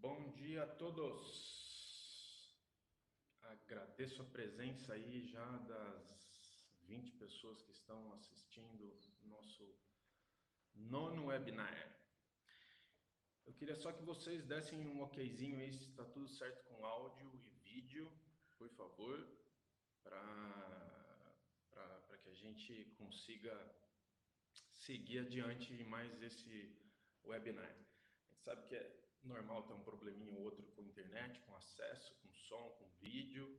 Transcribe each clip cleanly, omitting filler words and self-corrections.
Bom dia a todos. Agradeço a presença aí já das 20 pessoas que estão assistindo o nosso nono webinar. Eu queria só que vocês dessem um okzinho aí se está tudo certo com áudio e vídeo, por favor, para que a gente consiga seguir adiante em mais esse webinar. A gente sabe que é normal ter um probleminha ou outro com a internet, com acesso, com som, com vídeo,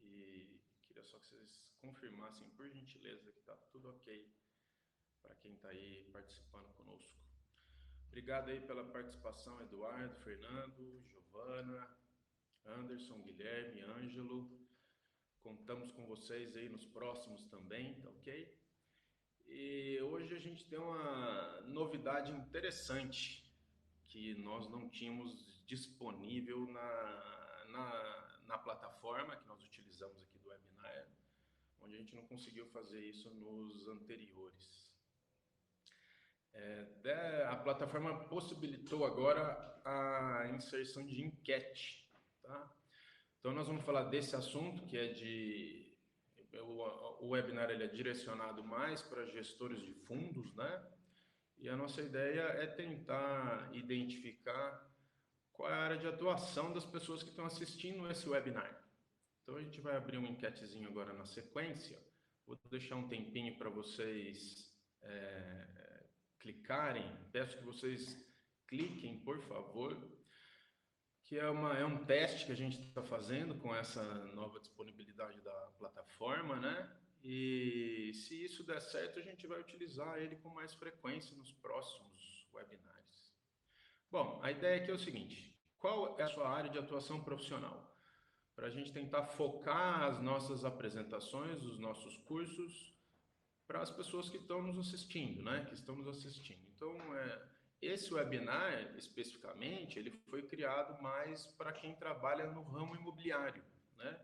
e queria só que vocês confirmassem, por gentileza, que está tudo ok para quem está aí participando conosco. Obrigado aí pela participação, Eduardo, Fernando, Giovana, Anderson, Guilherme, Ângelo. Contamos com vocês aí nos próximos também, tá ok? E hoje a gente tem uma novidade interessante que nós não tínhamos disponível na plataforma que nós utilizamos aqui do webinar, onde a gente não conseguiu fazer isso nos anteriores. A plataforma possibilitou agora a inserção de enquete, tá? Então nós vamos falar desse assunto que é de o webinar ele é direcionado mais para gestores de fundos, né? E a nossa ideia é tentar identificar qual é a área de atuação das pessoas que estão assistindo esse webinar. Então a gente vai abrir uma enquetezinho agora na sequência. Vou deixar um tempinho para vocês clicarem. Peço que vocês cliquem, por favor, que é um teste que a gente está fazendo com essa nova disponibilidade da plataforma, né? E se isso der certo, a gente vai utilizar ele com mais frequência nos próximos webinars. Bom, a ideia aqui é o seguinte: qual é a sua área de atuação profissional? Para a gente tentar focar as nossas apresentações, os nossos cursos, para as pessoas que estão nos assistindo, né? Que estão nos assistindo. Então, esse webinar, especificamente, ele foi criado mais para quem trabalha no ramo imobiliário, né?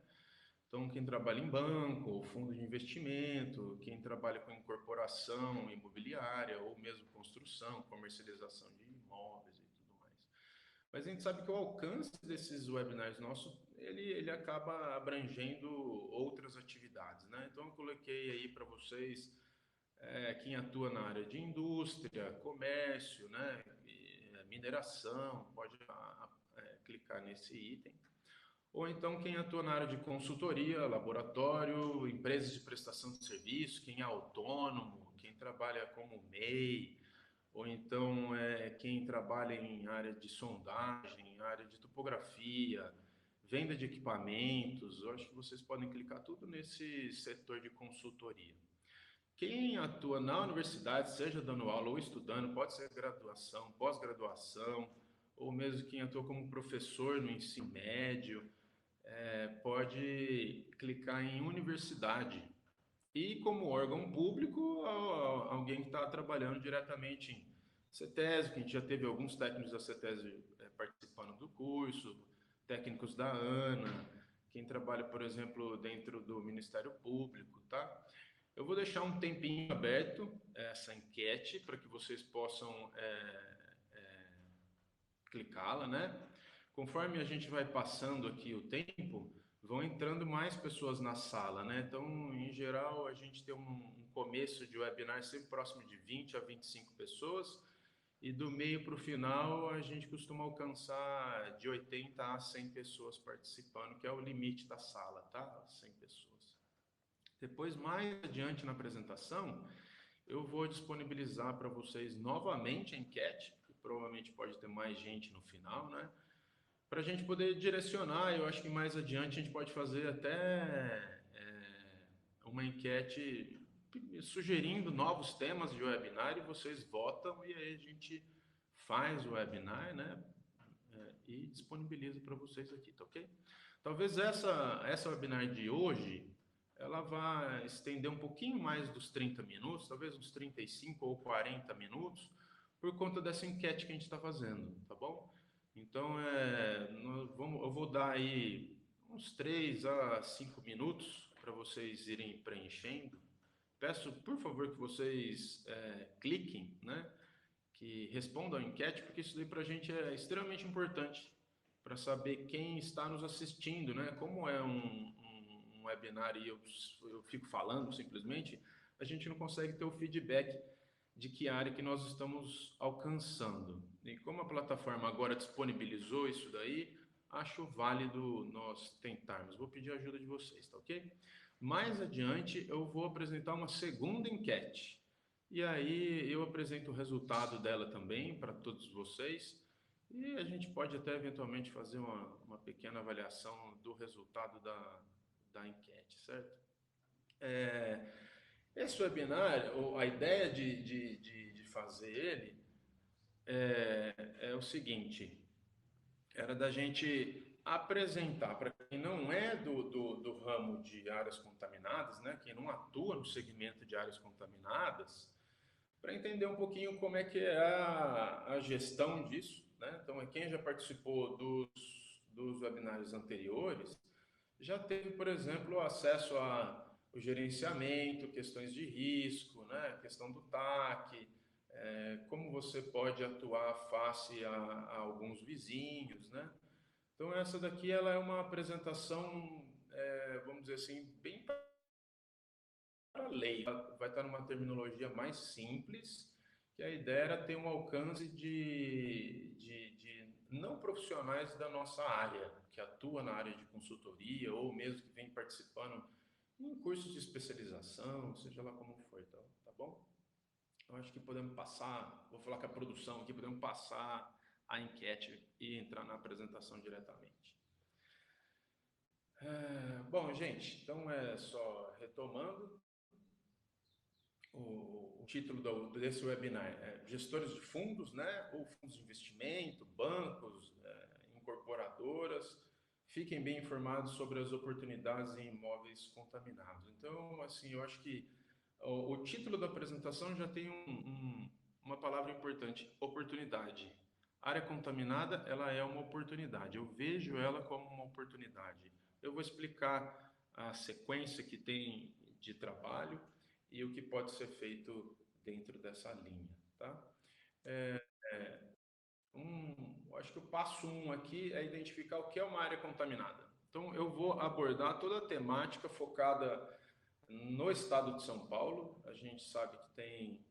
Então, quem trabalha em banco, ou fundo de investimento, quem trabalha com incorporação imobiliária, ou mesmo construção, comercialização de imóveis e tudo mais. Mas a gente sabe que o alcance desses webinars nossos, ele acaba abrangendo outras atividades, né? Então, eu coloquei aí para vocês quem atua na área de indústria, comércio, né, mineração, pode clicar nesse item. Ou então quem atua na área de consultoria, laboratório, empresas de prestação de serviço, quem é autônomo, quem trabalha como MEI, ou então quem trabalha em área de sondagem, área de topografia, venda de equipamentos. Eu acho que vocês podem clicar tudo nesse setor de consultoria. Quem atua na universidade, seja dando aula ou estudando, pode ser graduação, pós-graduação, ou mesmo quem atua como professor no ensino médio, pode clicar em universidade. E como órgão público, alguém que está trabalhando diretamente em CETESB, que a gente já teve alguns técnicos da CETESB participando do curso, técnicos da ANA, quem trabalha, por exemplo, dentro do Ministério Público, tá? Eu vou deixar um tempinho aberto essa enquete para que vocês possam clicá-la, né? Conforme a gente vai passando aqui o tempo, vão entrando mais pessoas na sala, né? Então, em geral, a gente tem um começo de webinar sempre próximo de 20 a 25 pessoas, e do meio para o final a gente costuma alcançar de 80 a 100 pessoas participando, que é o limite da sala, tá? 100 pessoas. Depois, mais adiante na apresentação, eu vou disponibilizar para vocês novamente a enquete, que provavelmente pode ter mais gente no final, né? Para a gente poder direcionar, eu acho que mais adiante a gente pode fazer até uma enquete sugerindo novos temas de webinar e vocês votam e aí a gente faz o webinar, né? E disponibiliza para vocês aqui, tá ok? Talvez essa webinar de hoje ela vá estender um pouquinho mais dos 30 minutos, talvez uns 35 ou 40 minutos, por conta dessa enquete que a gente está fazendo, tá bom? Então, eu vou dar aí uns 3 a 5 minutos para vocês irem preenchendo. Peço, por favor, que vocês cliquem, né? Que respondam a enquete, porque isso daí para a gente é extremamente importante para saber quem está nos assistindo, né? Como é um webinar e eu fico falando simplesmente, a gente não consegue ter o feedback de que área que nós estamos alcançando. E como a plataforma agora disponibilizou isso daí, acho válido nós tentarmos. Vou pedir a ajuda de vocês, tá ok? Mais adiante, eu vou apresentar uma segunda enquete. E aí eu apresento o resultado dela também para todos vocês. E a gente pode até eventualmente fazer uma pequena avaliação do resultado da enquete, certo? Esse webinar, a ideia de fazer ele é o seguinte: era da gente apresentar para quem não é do ramo de áreas contaminadas, né, quem não atua no segmento de áreas contaminadas, para entender um pouquinho como é que é a gestão disso, né? Então, quem já participou dos webinários anteriores já teve, por exemplo, acesso ao gerenciamento, questões de risco, né? Questão do TAC, como você pode atuar face a alguns vizinhos, né? Então, essa daqui ela é uma apresentação, vamos dizer assim, bem para a lei. Vai estar numa terminologia mais simples, que a ideia era ter um alcance de não profissionais da nossa área, que atua na área de consultoria, ou mesmo que vem participando em cursos de especialização, seja lá como for, tá bom? Eu acho que podemos passar, vou falar com a produção aqui, podemos passar a enquete e entrar na apresentação diretamente. Bom, gente, então só retomando, o título desse webinar é Gestores de Fundos, né, ou fundos de investimento, bancos, incorporadoras, fiquem bem informados sobre as oportunidades em imóveis contaminados. Então, assim, eu acho que o título da apresentação já tem uma palavra importante: oportunidade. Área contaminada, ela é uma oportunidade. Eu vejo ela como uma oportunidade. Eu vou explicar a sequência que tem de trabalho e o que pode ser feito dentro dessa linha, tá? Acho que o passo 1 aqui é identificar o que é uma área contaminada. Então, eu vou abordar toda a temática focada no estado de São Paulo. A gente sabe que tem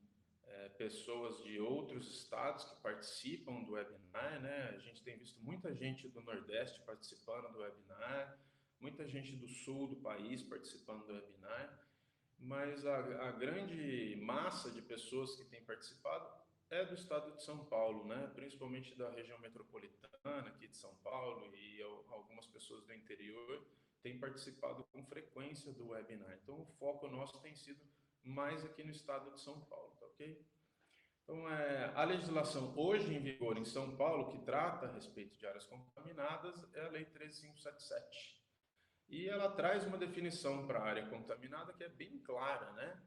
pessoas de outros estados que participam do webinar, né? A gente tem visto muita gente do Nordeste participando do webinar, muita gente do Sul do país participando do webinar, mas a grande massa de pessoas que tem participado é do estado de São Paulo, né? Principalmente da região metropolitana aqui de São Paulo, e algumas pessoas do interior têm participado com frequência do webinar. Então, o foco nosso tem sido mais aqui no estado de São Paulo, tá ok? Então, a legislação hoje em vigor em São Paulo, que trata a respeito de áreas contaminadas, é a Lei 13577. E ela traz uma definição para a área contaminada que é bem clara, né?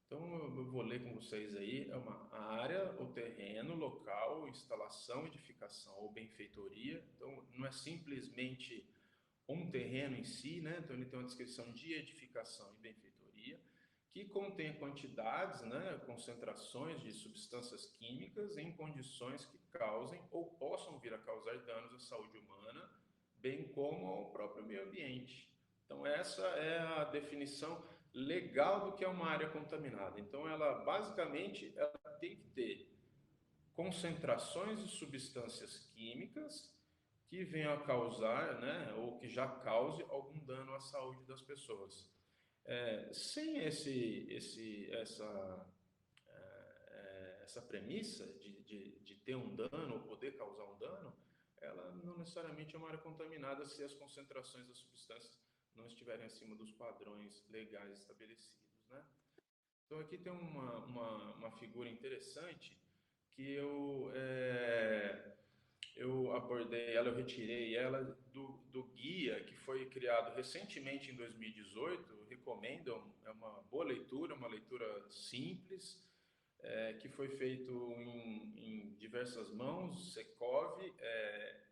Então, eu vou ler com vocês aí: é uma área ou terreno, local, instalação, edificação ou benfeitoria. Então, não é simplesmente um terreno em si, né? Então, ele tem uma descrição de edificação e benfeitoria, que contém quantidades, né, concentrações de substâncias químicas em condições que causem ou possam vir a causar danos à saúde humana, bem como ao próprio meio ambiente. Então, essa é a definição legal do que é uma área contaminada. Então, ela basicamente ela tem que ter concentrações de substâncias químicas que venham a causar, né, ou que já cause algum dano à saúde das pessoas. Sem essa premissa de ter um dano ou poder causar um dano, ela não necessariamente é uma área contaminada se as concentrações das substâncias não estiverem acima dos padrões legais estabelecidos, né? Então, aqui tem uma figura interessante que eu abordei ela, eu retirei ela do guia que foi criado recentemente em 2018. Eu recomendo, é uma boa leitura, uma leitura simples, que foi feito em diversas mãos: Secov,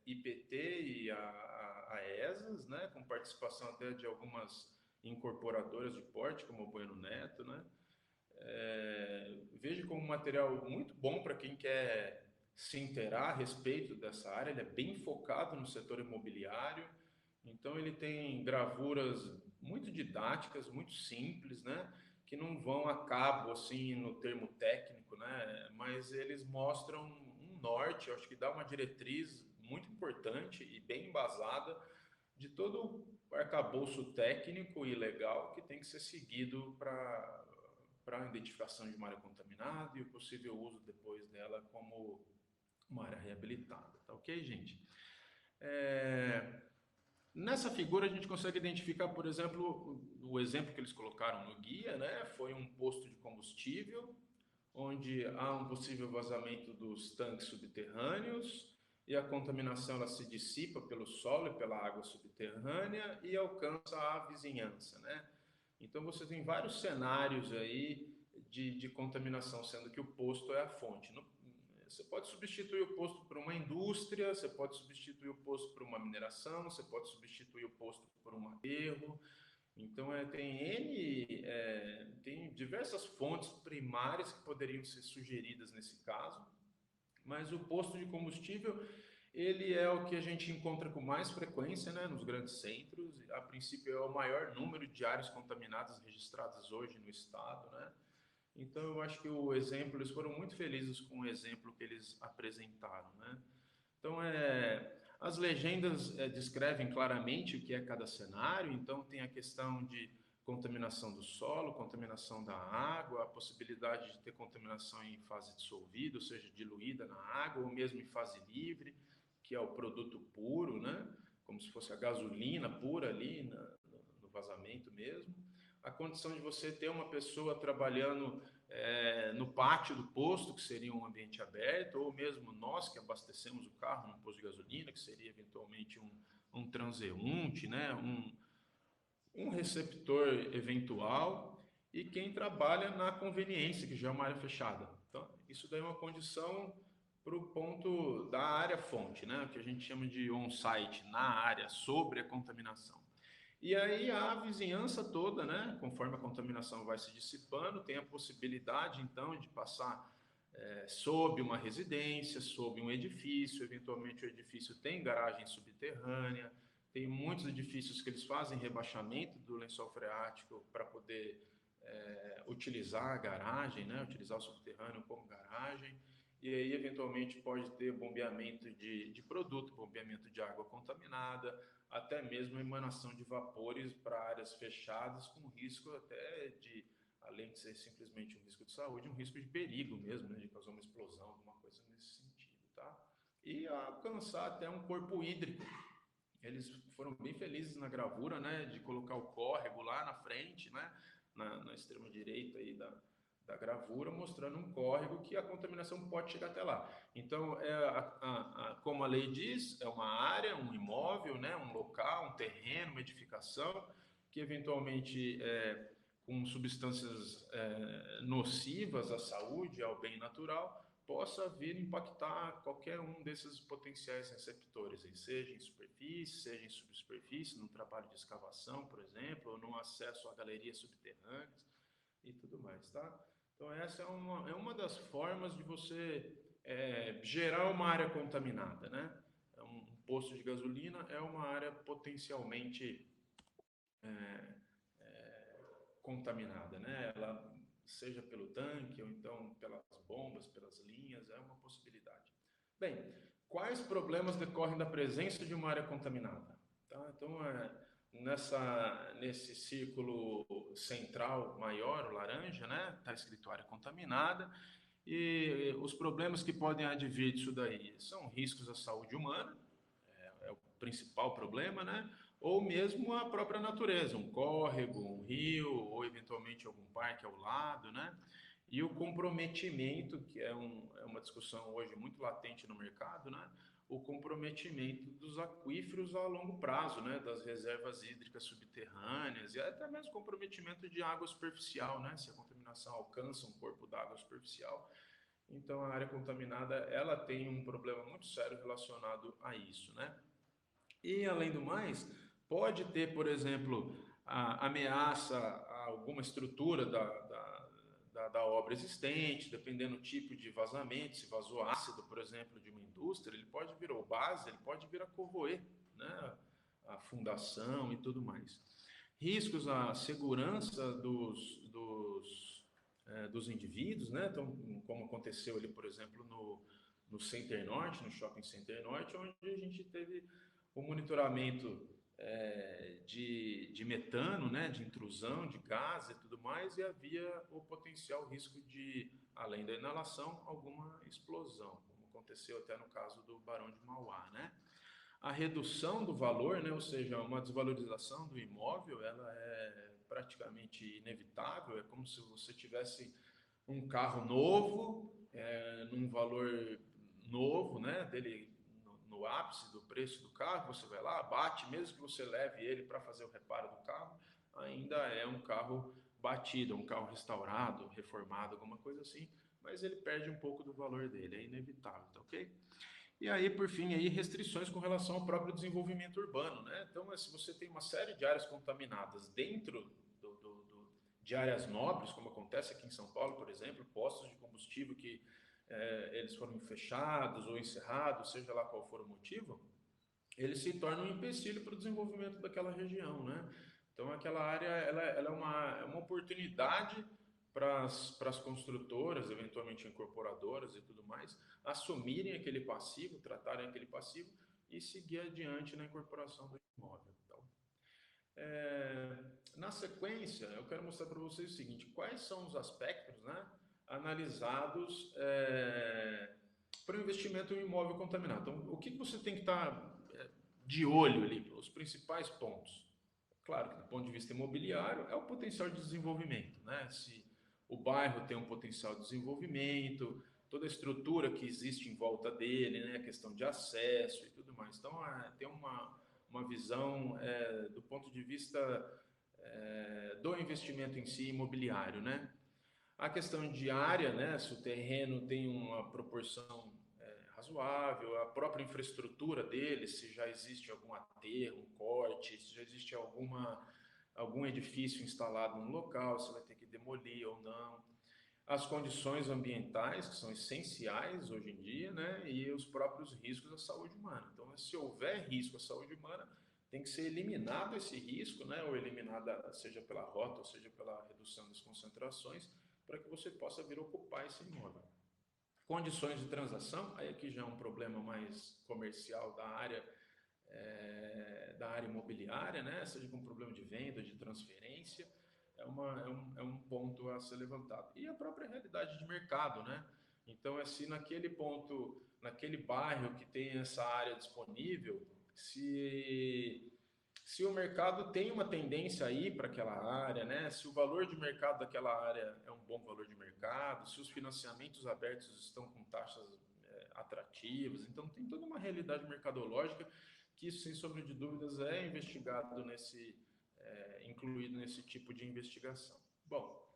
IPT e a ESAS, né, com participação até de algumas incorporadoras de porte, como o Bueno Neto, né? Vejo como um material muito bom para quem quer se inteirar a respeito dessa área, ele é bem focado no setor imobiliário, então ele tem gravuras muito didáticas, muito simples, né? Que não vão a cabo assim no termo técnico, né? Mas eles mostram um norte, eu acho que dá uma diretriz muito importante e bem embasada de todo o arcabouço técnico e legal que tem que ser seguido para a identificação de uma área contaminada e o possível uso depois dela como uma área reabilitada. Tá ok, gente? Nessa figura a gente consegue identificar, por exemplo, o exemplo que eles colocaram no guia, né? Foi um posto de combustível, onde há um possível vazamento dos tanques subterrâneos e a contaminação ela se dissipa pelo solo e pela água subterrânea e alcança a vizinhança, né? Então você tem vários cenários aí de contaminação, sendo que o posto é a fonte. Você pode substituir o posto por uma indústria, você pode substituir o posto por uma mineração, você pode substituir o posto por um aterro. Então, tem diversas fontes primárias que poderiam ser sugeridas nesse caso, mas o posto de combustível, ele é o que a gente encontra com mais frequência, né, nos grandes centros. A princípio, é o maior número de áreas contaminadas registradas hoje no estado, né? Então, eu acho que o exemplo, eles foram muito felizes com o exemplo que eles apresentaram, né? Então, as legendas descrevem claramente o que é cada cenário. Então, tem a questão de contaminação do solo, contaminação da água, a possibilidade de ter contaminação em fase dissolvida, ou seja, diluída na água, ou mesmo em fase livre, que é o produto puro, né? Como se fosse a gasolina pura ali no vazamento mesmo. A condição de você ter uma pessoa trabalhando no pátio do posto, que seria um ambiente aberto, ou mesmo nós que abastecemos o carro num posto de gasolina, que seria eventualmente um transeunte, né? Um receptor eventual, e quem trabalha na conveniência, que já é uma área fechada. Então, isso daí é uma condição para o ponto da área fonte, né? Que a gente chama de on-site, na área, sobre a contaminação. E aí a vizinhança toda, né, conforme a contaminação vai se dissipando, tem a possibilidade, então, de passar sob uma residência, sob um edifício. Eventualmente o edifício tem garagem subterrânea, tem muitos edifícios que eles fazem rebaixamento do lençol freático para poder utilizar a garagem, né, utilizar o subterrâneo como garagem. E aí, eventualmente, pode ter bombeamento de produto, bombeamento de água contaminada, até mesmo emanação de vapores para áreas fechadas, com risco até de, além de ser simplesmente um risco de saúde, um risco de perigo mesmo, né, de causar uma explosão, alguma coisa nesse sentido, tá? E alcançar até um corpo hídrico. Eles foram bem felizes na gravura, né, de colocar o córrego lá na frente, né, na extrema direita aí da gravura, mostrando um córrego que a contaminação pode chegar até lá. Então, como a lei diz, é uma área, um imóvel, né, um local, um terreno, uma edificação, que eventualmente com substâncias nocivas à saúde, ao bem natural, possa vir impactar qualquer um desses potenciais receptores, seja em superfície, seja em subsuperfície, no trabalho de escavação, por exemplo, ou no acesso a galerias subterrâneas e tudo mais, tá? Então essa é uma das formas de você gerar uma área contaminada, né? Um posto de gasolina é uma área potencialmente contaminada, né? Ela seja pelo tanque ou então pelas bombas, pelas linhas, é uma possibilidade. Bem, quais problemas decorrem da presença de uma área contaminada? Tá? Então, nesse círculo central maior, o laranja, né? Está escrito área contaminada, e os problemas que podem advir disso daí são riscos à saúde humana, é o principal problema, né? Ou mesmo a própria natureza, um córrego, um rio, ou eventualmente algum parque ao lado, né? E o comprometimento, que é uma discussão hoje muito latente no mercado, né? O comprometimento dos aquíferos a longo prazo, né? Das reservas hídricas subterrâneas e até mesmo comprometimento de água superficial, né? Se a contaminação alcança um corpo d'água superficial, então a área contaminada ela tem um problema muito sério relacionado a isso, né? E, além do mais, pode ter, por exemplo, a ameaça a alguma estrutura da obra existente, dependendo do tipo de vazamento, se vazou ácido, por exemplo, de uma indústria, ele pode vir, ou base, ele pode vir a corroer, né, a fundação e tudo mais. Riscos à segurança dos indivíduos, né? Então, como aconteceu ali, por exemplo, no Center Norte, no Shopping Center Norte, onde a gente teve o monitoramento de metano, né, de intrusão de gás e tudo mais, e havia o potencial risco de, além da inalação, alguma explosão, como aconteceu até no caso do Barão de Mauá, né? A redução do valor, né, ou seja, uma desvalorização do imóvel, ela é praticamente inevitável, é como se você tivesse um carro novo, num valor novo, né, dele no ápice do preço do carro, você vai lá, bate, mesmo que você leve ele para fazer o reparo do carro, ainda é um carro batido, um carro restaurado, reformado, alguma coisa assim, mas ele perde um pouco do valor dele, é inevitável, tá ok? E aí, por fim, aí, restrições com relação ao próprio desenvolvimento urbano, né? Então, se você tem uma série de áreas contaminadas dentro de áreas nobres, como acontece aqui em São Paulo, por exemplo, postos de combustível que eles foram fechados ou encerrados, seja lá qual for o motivo, eles se tornam um empecilho para o desenvolvimento daquela região, né? Então, aquela área ela é uma oportunidade para as construtoras, eventualmente incorporadoras e tudo mais, assumirem aquele passivo, tratarem aquele passivo e seguir adiante na incorporação do imóvel. Então, na sequência, eu quero mostrar para vocês o seguinte: quais são os aspectos, né, analisados para o investimento em imóvel contaminado. Então, o que você tem que estar de olho ali, os principais pontos? Claro que do ponto de vista imobiliário é o potencial de desenvolvimento, né? Se o bairro tem um potencial de desenvolvimento, toda a estrutura que existe em volta dele, né? A questão de acesso e tudo mais. Então, tem uma visão do ponto de vista do investimento em si imobiliário, né? A questão de área, né? Se o terreno tem uma proporção razoável, a própria infraestrutura dele, se já existe algum aterro, um corte, se já existe algum edifício instalado no local, se vai ter que demolir ou não. As condições ambientais, que são essenciais hoje em dia, né? E os próprios riscos à saúde humana. Então, se houver risco à saúde humana, tem que ser eliminado esse risco, né? Ou eliminada, seja pela rota, ou seja pela redução das concentrações, para que você possa vir ocupar esse imóvel. Condições de transação, aí aqui já é um problema mais comercial da área imobiliária, né? Seja com problema de venda, de transferência, é um ponto a ser levantado. E a própria realidade de mercado, né? Então, se naquele ponto, naquele bairro que tem essa área disponível, se o mercado tem uma tendência a ir para aquela área, né? Se o valor de mercado daquela área é um bom valor de mercado, se os financiamentos abertos estão com taxas atrativas, então tem toda uma realidade mercadológica que isso, sem sombra de dúvidas, é investigado incluído nesse tipo de investigação. Bom,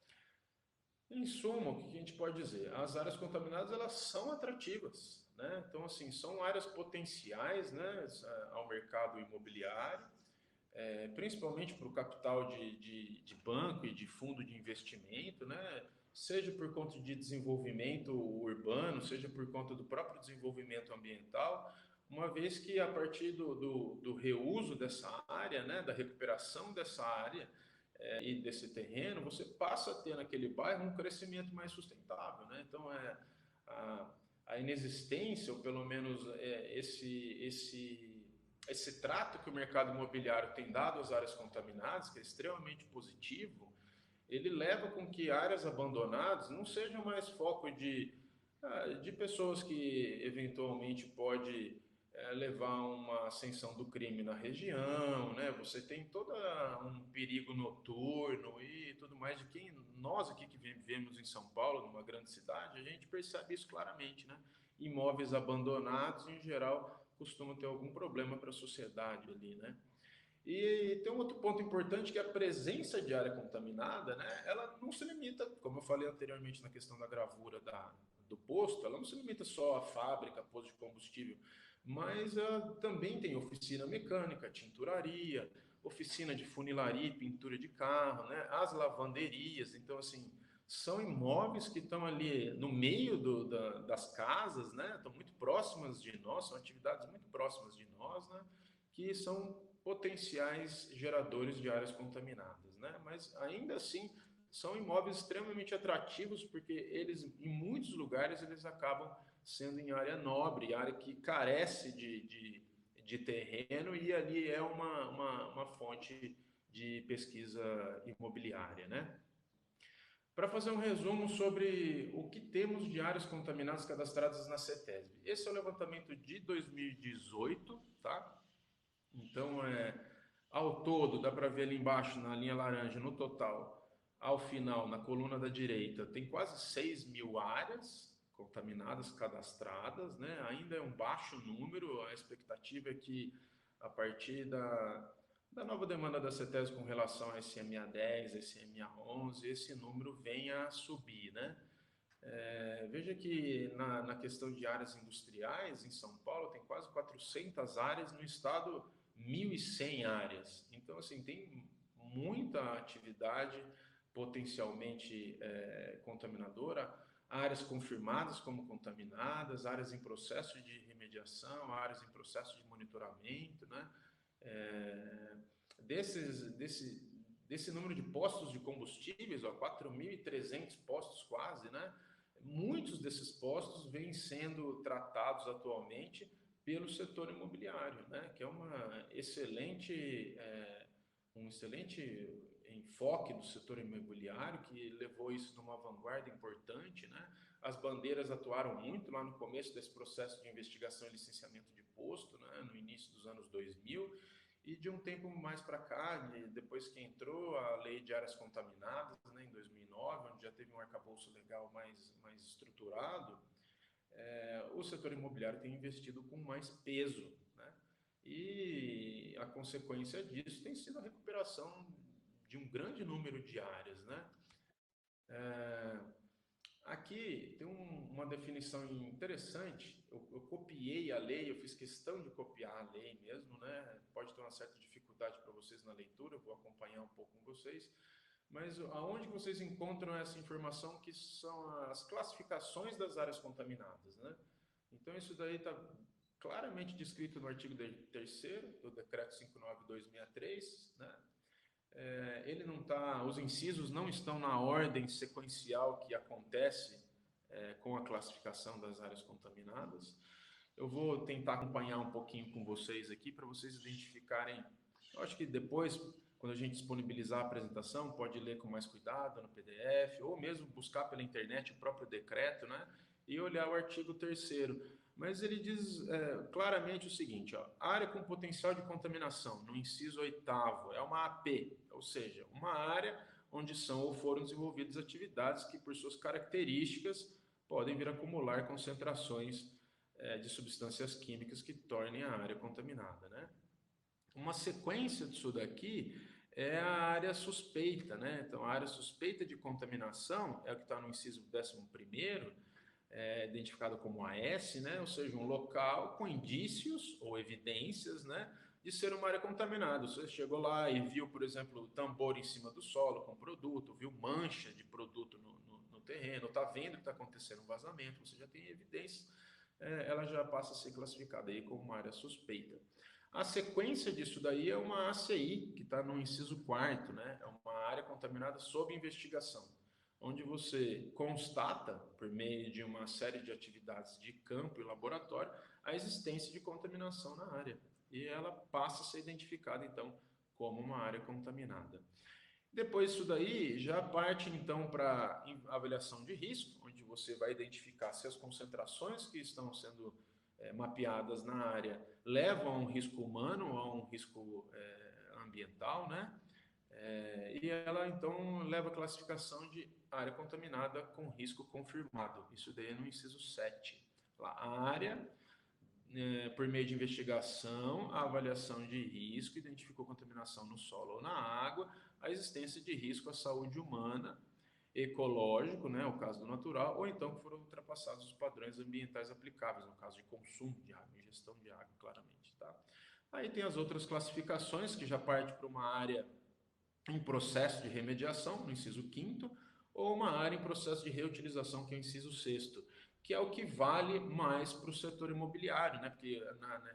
em suma, o que a gente pode dizer? As áreas contaminadas, elas são atrativas, né? Então, assim, são áreas potenciais, né, ao mercado imobiliário, principalmente para o capital de banco e de fundo de investimento, né? Seja por conta de desenvolvimento urbano, seja por conta do próprio desenvolvimento ambiental, uma vez que a partir do reuso dessa área, né, da recuperação dessa área e desse terreno, você passa a ter naquele bairro um crescimento mais sustentável, né? Então, a inexistência, ou pelo menos esse trato que o mercado imobiliário tem dado às áreas contaminadas, que é extremamente positivo, ele leva com que áreas abandonadas não sejam mais foco de pessoas que eventualmente pode levar a uma ascensão do crime na região, né? Você tem todo um perigo noturno e tudo mais de quem nós aqui que vivemos em São Paulo, numa grande cidade, a gente percebe isso claramente, né? Imóveis abandonados, em geral, costumam ter algum problema para a sociedade ali, né? E tem um outro ponto importante que a presença de área contaminada, né, ela não se limita, como eu falei anteriormente na questão da gravura do posto, ela não se limita só à fábrica, posto de combustível, mas também tem oficina mecânica, tinturaria, oficina de funilaria e pintura de carro, né, as lavanderias. Então, assim, são imóveis que estão ali no meio das casas, né? Estão muito próximas de nós, são atividades muito próximas de nós, né? Que são potenciais geradores de áreas contaminadas, né? Mas ainda assim são imóveis extremamente atrativos porque eles, em muitos lugares, eles acabam sendo em área nobre, área que carece de terreno e ali é uma fonte de pesquisa imobiliária, né? Para fazer um resumo sobre o que temos de áreas contaminadas cadastradas na CETESB. Esse é o levantamento de 2018, tá? Então, ao todo, dá para ver ali embaixo, na linha laranja, no total, ao final, na coluna da direita, tem quase 6 mil áreas contaminadas, cadastradas, né? Ainda é um baixo número, a expectativa é que a partir da nova demanda da CETESB com relação a SMA 10, SMA 11, esse número venha a subir, né? Veja que na questão de áreas industriais, em São Paulo, tem quase 400 áreas, no estado, 1.100 áreas. Então, assim, tem muita atividade potencialmente contaminadora, áreas confirmadas como contaminadas, áreas em processo de remediação, áreas em processo de monitoramento, né? É, desse número de postos de combustíveis, 4.300 postos quase, né? Muitos desses postos vêm sendo tratados atualmente pelo setor imobiliário, né? Que é um excelente enfoque do setor imobiliário que levou isso numa vanguarda importante, né? As bandeiras atuaram muito lá no começo desse processo de investigação e licenciamento de posto, né? No início dos anos 2000, e de um tempo mais para cá, depois que entrou a lei de áreas contaminadas, né, em 2009, onde já teve um arcabouço legal mais estruturado, o setor imobiliário tem investido com mais peso, né? E a consequência disso tem sido a recuperação de um grande número de áreas, né? Aqui tem uma definição interessante. Eu copiei a lei, eu fiz questão de copiar a lei mesmo, né? Pode ter uma certa dificuldade para vocês na leitura, eu vou acompanhar um pouco com vocês. Mas aonde vocês encontram essa informação que são as classificações das áreas contaminadas, né? Então isso daí está claramente descrito no artigo 3º do decreto 59263, né? Ele não tá, os incisos não estão na ordem sequencial que acontece com a classificação das áreas contaminadas. Eu vou tentar acompanhar um pouquinho com vocês aqui para vocês identificarem. Eu acho que depois, quando a gente disponibilizar a apresentação, pode ler com mais cuidado no PDF ou mesmo buscar pela internet o próprio decreto, né? E olhar o artigo 3º. Mas ele diz claramente o seguinte, ó, área com potencial de contaminação, no inciso 8º, é uma AP, ou seja, uma área onde são ou foram desenvolvidas atividades que, por suas características, podem vir a acumular concentrações de substâncias químicas que tornem a área contaminada, né? Uma sequência disso daqui é a área suspeita, né? Então, a área suspeita de contaminação é o que está no inciso 11º, identificado como AS, né? Ou seja, um local com indícios ou evidências, né, de ser uma área contaminada. Você chegou lá e viu, por exemplo, tambor em cima do solo com produto, viu mancha de produto no terreno, está vendo que está acontecendo um vazamento, você já tem evidências, ela já passa a ser classificada aí como uma área suspeita. A sequência disso daí é uma ACI, que está no inciso 4º, né? É uma área contaminada sob investigação, onde você constata, por meio de uma série de atividades de campo e laboratório, a existência de contaminação na área. E ela passa a ser identificada, então, como uma área contaminada. Depois disso daí, já parte, então, para a avaliação de risco, onde você vai identificar se as concentrações que estão sendo mapeadas na área levam a um risco humano ou a um risco ambiental, né? E ela, então, leva a classificação de área contaminada com risco confirmado. Isso daí é no inciso 7. Lá, a área, por meio de investigação, a avaliação de risco, identificou contaminação no solo ou na água, a existência de risco à saúde humana, ecológico, né, o caso do natural, ou então que foram ultrapassados os padrões ambientais aplicáveis, no caso de consumo de água, ingestão de água, claramente. Tá? Aí tem as outras classificações, que já parte para uma área em processo de remediação, no inciso 5º, ou uma área em processo de reutilização, que é o inciso 6º, que é o que vale mais para o setor imobiliário, né? Porque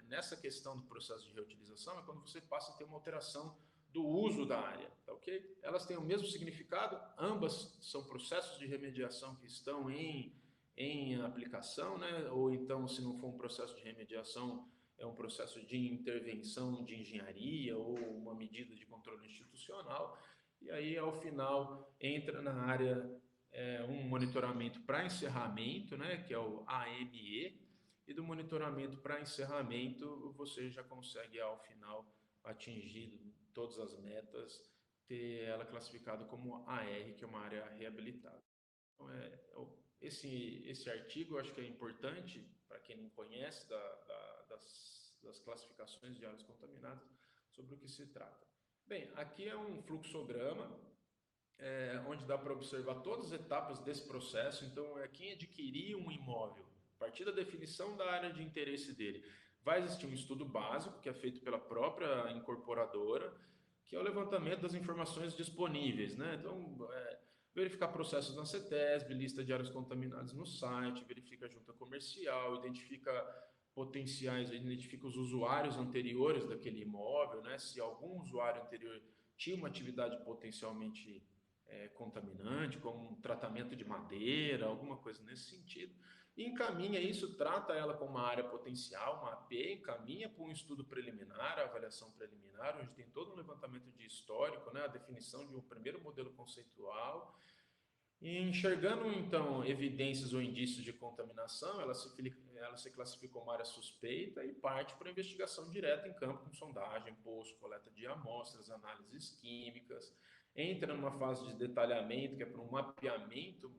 nessa questão do processo de reutilização é quando você passa a ter uma alteração do uso da área, tá ok? Elas têm o mesmo significado, ambas são processos de remediação que estão em aplicação, né? Ou então, se não for um processo de remediação, é um processo de intervenção de engenharia ou uma medida de controle institucional. E aí, ao final, entra na área um monitoramento para encerramento, né? Que é o AME, e do monitoramento para encerramento, você já consegue, ao final, atingir todas as metas, ter ela classificada como AR, que é uma área reabilitada. Então, esse artigo eu acho que é importante para quem não conhece das classificações de áreas contaminadas, sobre o que se trata. Bem, aqui é um fluxograma, onde dá para observar todas as etapas desse processo. Então, quem adquirir um imóvel, a partir da definição da área de interesse dele, vai existir um estudo básico, que é feito pela própria incorporadora, que é o levantamento das informações disponíveis, né? Então, verificar processos na CETESB, lista de áreas contaminadas no site, verifica a junta comercial, identifica os usuários anteriores daquele imóvel, né? Se algum usuário anterior tinha uma atividade potencialmente contaminante, como um tratamento de madeira, alguma coisa nesse sentido, e encaminha isso, trata ela como uma área potencial, uma AP, encaminha para um estudo preliminar, a avaliação preliminar, onde tem todo um levantamento de histórico, né, a definição de um primeiro modelo conceitual, e enxergando, então, evidências ou indícios de contaminação, ela se classifica como área suspeita e parte para a investigação direta em campo, com sondagem, poço, coleta de amostras, análises químicas, entra numa fase de detalhamento, que é para um mapeamento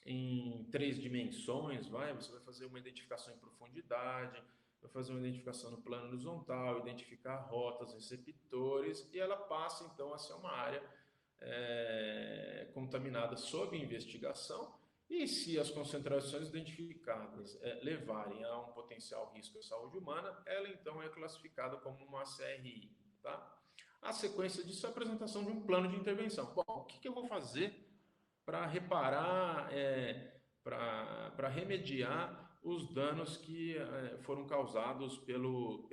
em 3 dimensões, você vai fazer uma identificação em profundidade, vai fazer uma identificação no plano horizontal, identificar rotas, receptores, e ela passa, então, a ser uma área contaminada sob investigação, e se as concentrações identificadas levarem a um potencial risco à saúde humana, ela então é classificada como uma CRI. Tá? A sequência disso é a apresentação de um plano de intervenção. Bom, o que eu vou fazer para reparar, para remediar os danos que foram causados pelo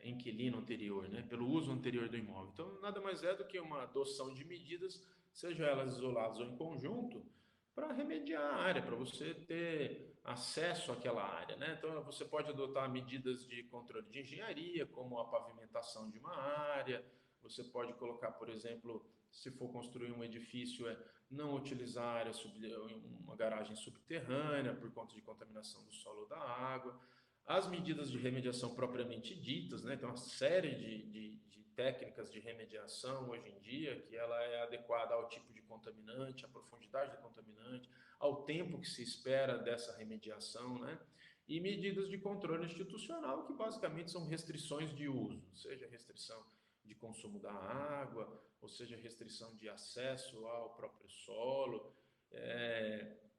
inquilino anterior, né, pelo uso anterior do imóvel. Então, nada mais é do que uma adoção de medidas, seja elas isoladas ou em conjunto, para remediar a área, para você ter acesso àquela área, né? Então, você pode adotar medidas de controle de engenharia, como a pavimentação de uma área, você pode colocar, por exemplo, se for construir um edifício, não utilizar uma garagem subterrânea por conta de contaminação do solo ou da água. As medidas de remediação propriamente ditas, né? Então, uma série de técnicas de remediação hoje em dia, que ela é adequada ao tipo de contaminante, à profundidade do contaminante, ao tempo que se espera dessa remediação, né? E medidas de controle institucional, que basicamente são restrições de uso, seja restrição de consumo da água, ou seja restrição de acesso ao próprio solo,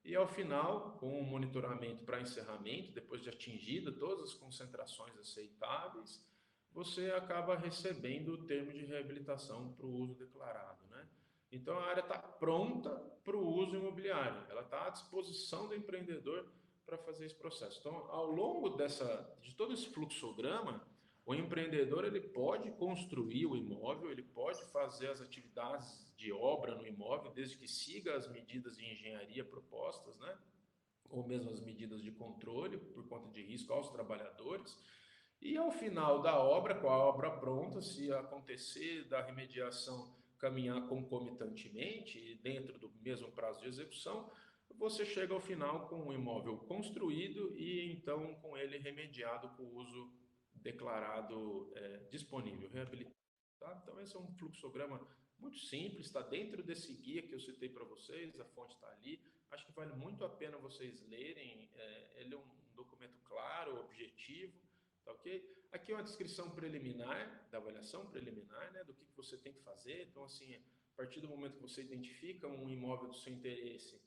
e ao final, com o monitoramento para encerramento, depois de atingida todas as concentrações aceitáveis, você acaba recebendo o termo de reabilitação para o uso declarado, né? Então, a área está pronta para o uso imobiliário, ela está à disposição do empreendedor para fazer esse processo. Então, ao longo de todo esse fluxograma, o empreendedor ele pode construir o imóvel, ele pode fazer as atividades de obra no imóvel, desde que siga as medidas de engenharia propostas, né? Ou mesmo as medidas de controle por conta de risco aos trabalhadores. E ao final da obra, com a obra pronta, se acontecer da remediação caminhar concomitantemente, dentro do mesmo prazo de execução, você chega ao final com o imóvel construído e então com ele remediado com o uso declarado disponível, reabilitado. Tá? Então, esse é um fluxograma muito simples, está dentro desse guia que eu citei para vocês, a fonte está ali. Acho que vale muito a pena vocês lerem, ele é um documento claro, objetivo, tá ok? Aqui é uma descrição preliminar, da avaliação preliminar, né, do que você tem que fazer. Então, assim, a partir do momento que você identifica um imóvel do seu interesse,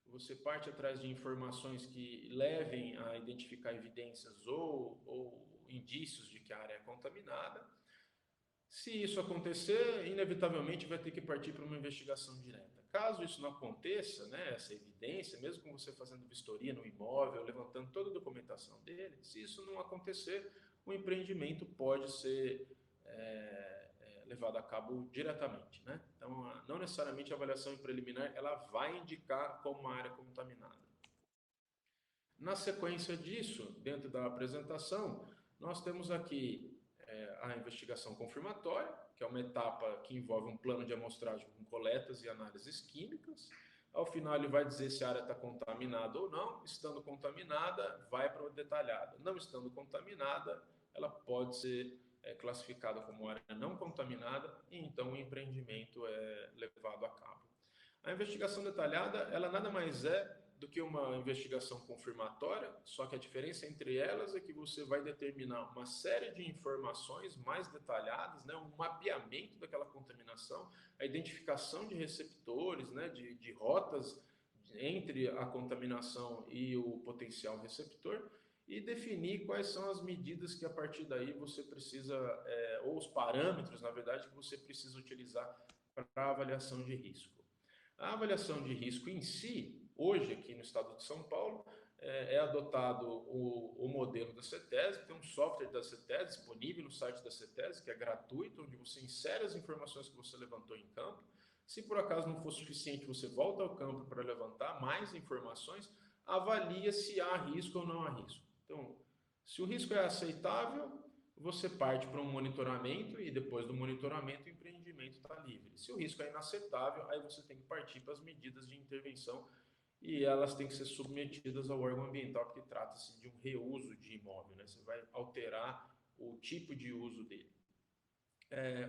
você parte atrás de informações que levem a identificar evidências ou indícios de que a área é contaminada. Se isso acontecer, inevitavelmente vai ter que partir para uma investigação direta. Caso isso não aconteça, né, essa evidência, mesmo com você fazendo vistoria no imóvel, levantando toda a documentação dele, se isso não acontecer, o empreendimento pode ser levado a cabo diretamente, né? Então, não necessariamente a avaliação preliminar ela vai indicar como uma área contaminada. Na sequência disso, dentro da apresentação, nós temos aqui a investigação confirmatória, que é uma etapa que envolve um plano de amostragem com coletas e análises químicas. Ao final, ele vai dizer se a área está contaminada ou não. Estando contaminada, vai para o detalhado. Não estando contaminada, ela pode ser classificada como área não contaminada e então o empreendimento é levado a cabo. A investigação detalhada, ela nada mais é do que uma investigação confirmatória, só que a diferença entre elas é que você vai determinar uma série de informações mais detalhadas, né, um mapeamento daquela contaminação, a identificação de receptores, né, de rotas entre a contaminação e o potencial receptor, e definir quais são as medidas que a partir daí você precisa, ou os parâmetros, na verdade, que você precisa utilizar para a avaliação de risco. A avaliação de risco em si, hoje aqui no estado de São Paulo, é adotado o modelo da CETESB, tem um software da CETESB disponível no site da CETESB, que é gratuito, onde você insere as informações que você levantou em campo. Se por acaso não for suficiente, você volta ao campo para levantar mais informações, avalia se há risco ou não há risco. Então, se o risco é aceitável, você parte para um monitoramento e depois do monitoramento o empreendimento está livre. Se o risco é inaceitável, aí você tem que partir para as medidas de intervenção e elas têm que ser submetidas ao órgão ambiental, porque trata-se de um reuso de imóvel, né? Você vai alterar o tipo de uso dele.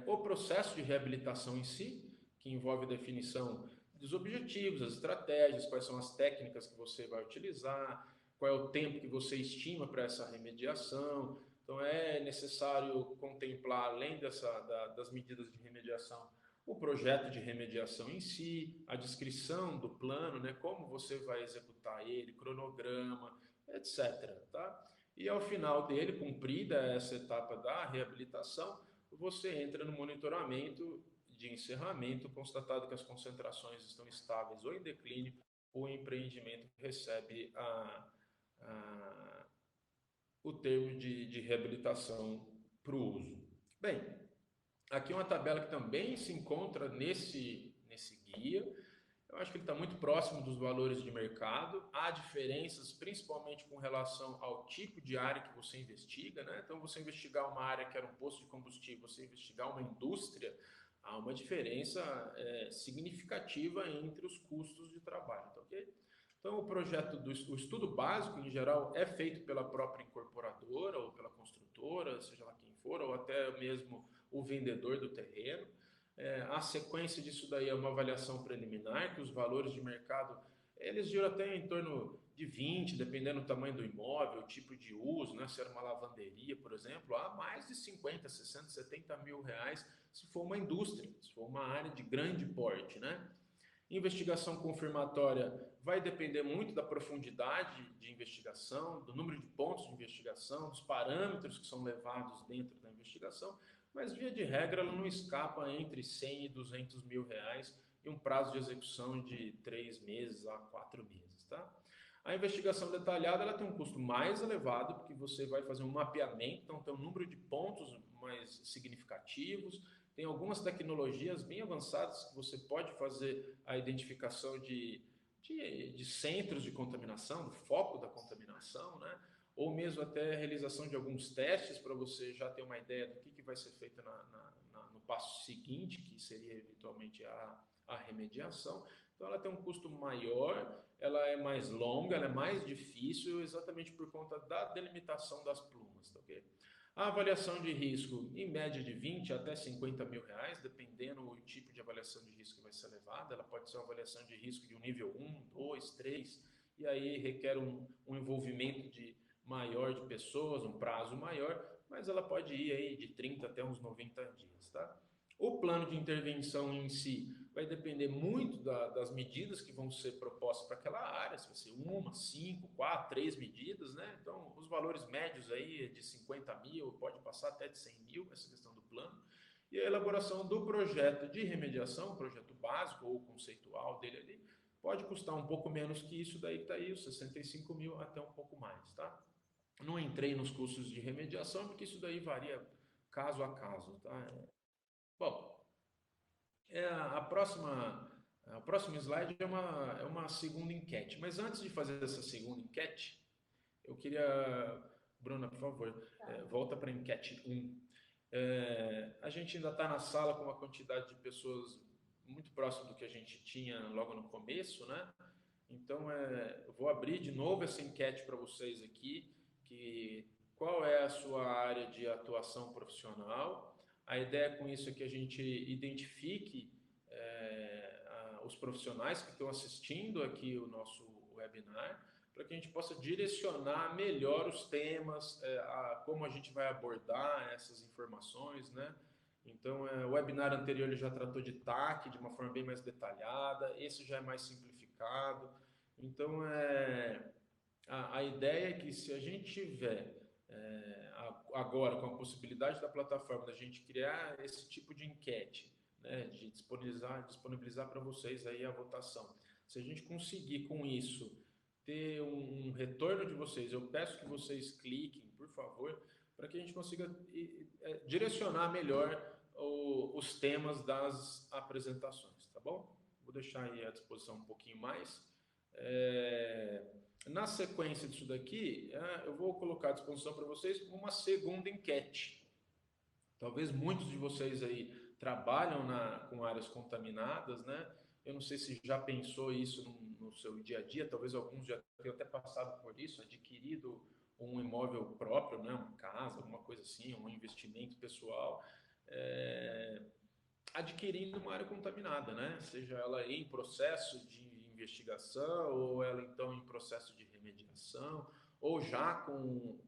O processo de reabilitação em si, que envolve a definição dos objetivos, as estratégias, quais são as técnicas que você vai utilizar, qual é o tempo que você estima para essa remediação. Então, é necessário contemplar, além das medidas de remediação, o projeto de remediação em si, a descrição do plano, né, como você vai executar ele, cronograma, etc. Tá? E ao final dele, cumprida essa etapa da reabilitação, você entra no monitoramento de encerramento, constatado que as concentrações estão estáveis ou em declínio, o empreendimento recebe o termo de reabilitação para o uso. Bem, aqui uma tabela que também se encontra nesse guia. Eu acho que ele está muito próximo dos valores de mercado. Há diferenças, principalmente com relação ao tipo de área que você investiga, né? Então, você investigar uma área que era um posto de combustível, você investigar uma indústria, há uma diferença significativa entre os custos de trabalho, tá ok? Então, o estudo básico, em geral, é feito pela própria incorporadora ou pela construtora, seja lá quem for, ou até mesmo o vendedor do terreno. A sequência disso daí é uma avaliação preliminar, que os valores de mercado, eles giram até em torno de 20, dependendo do tamanho do imóvel, o tipo de uso, né? Se era uma lavanderia, por exemplo, há mais de 50, 60, 70 mil reais se for uma indústria, se for uma área de grande porte, né? Investigação confirmatória vai depender muito da profundidade de investigação, do número de pontos de investigação, dos parâmetros que são levados dentro da investigação, mas via de regra ela não escapa entre 100 e 200 mil reais e um prazo de execução de 3 meses a 4 meses, tá? A investigação detalhada ela tem um custo mais elevado, porque você vai fazer um mapeamento, então tem um número de pontos mais significativos, tem algumas tecnologias bem avançadas que você pode fazer a identificação de centros de contaminação, do foco da contaminação, né? Ou mesmo até a realização de alguns testes para você já ter uma ideia do que vai ser feito no passo seguinte, que seria eventualmente a remediação. Então ela tem um custo maior, ela é mais longa, ela é mais difícil, exatamente por conta da delimitação das plumas, tá ok? A avaliação de risco, em média de 20 até 50 mil reais, dependendo do tipo de avaliação de risco que vai ser levada. Ela pode ser uma avaliação de risco de um nível 1, 2, 3, e aí requer um envolvimento maior de pessoas, um prazo maior, mas ela pode ir aí de 30 até uns 90 dias, tá? O plano de intervenção em si vai depender muito das medidas que vão ser propostas para aquela área, se vai ser 1, 5, 4, 3 medidas, né? Então, os valores médios aí de 50 mil, pode passar até de 100 mil, essa questão do plano. e a elaboração do projeto de remediação, projeto básico ou conceitual dele ali, pode custar um pouco menos que isso daí que está aí, os 65 mil até um pouco mais, tá? Não entrei nos custos de remediação, porque isso daí varia caso a caso, tá? Bom, a próxima slide é uma segunda enquete, mas antes de fazer essa segunda enquete, eu queria, Bruna, por favor, volta para a enquete 1. A gente ainda está na sala com uma quantidade de pessoas muito próximo do que a gente tinha logo no começo, né? Então, eu vou abrir de novo essa enquete para vocês aqui, que qual é a sua área de atuação profissional? A ideia com isso é que a gente identifique os profissionais que estão assistindo aqui o nosso webinar, para que a gente possa direcionar melhor os temas, como a gente vai abordar essas informações, né? Então, o webinar anterior ele já tratou de TAC de uma forma bem mais detalhada, esse já é mais simplificado. Então, a ideia é que se a gente tiver agora com a possibilidade da plataforma da gente criar esse tipo de enquete, né, de disponibilizar para vocês aí a votação, se a gente conseguir com isso ter um retorno de vocês, eu peço que vocês cliquem, por favor, para que a gente consiga direcionar melhor os temas das apresentações, tá bom? Vou deixar aí à disposição um pouquinho mais. Na sequência disso daqui, eu vou colocar à disposição para vocês uma segunda enquete. Talvez muitos de vocês aí trabalham com áreas contaminadas, né? Eu não sei se já pensou isso no seu dia a dia, talvez alguns já tenham até passado por isso, adquirido um imóvel próprio, né? Uma casa, alguma coisa assim, um investimento pessoal, adquirindo uma área contaminada, né? Seja ela em processo de investigação, ou ela então em processo de remediação, ou já com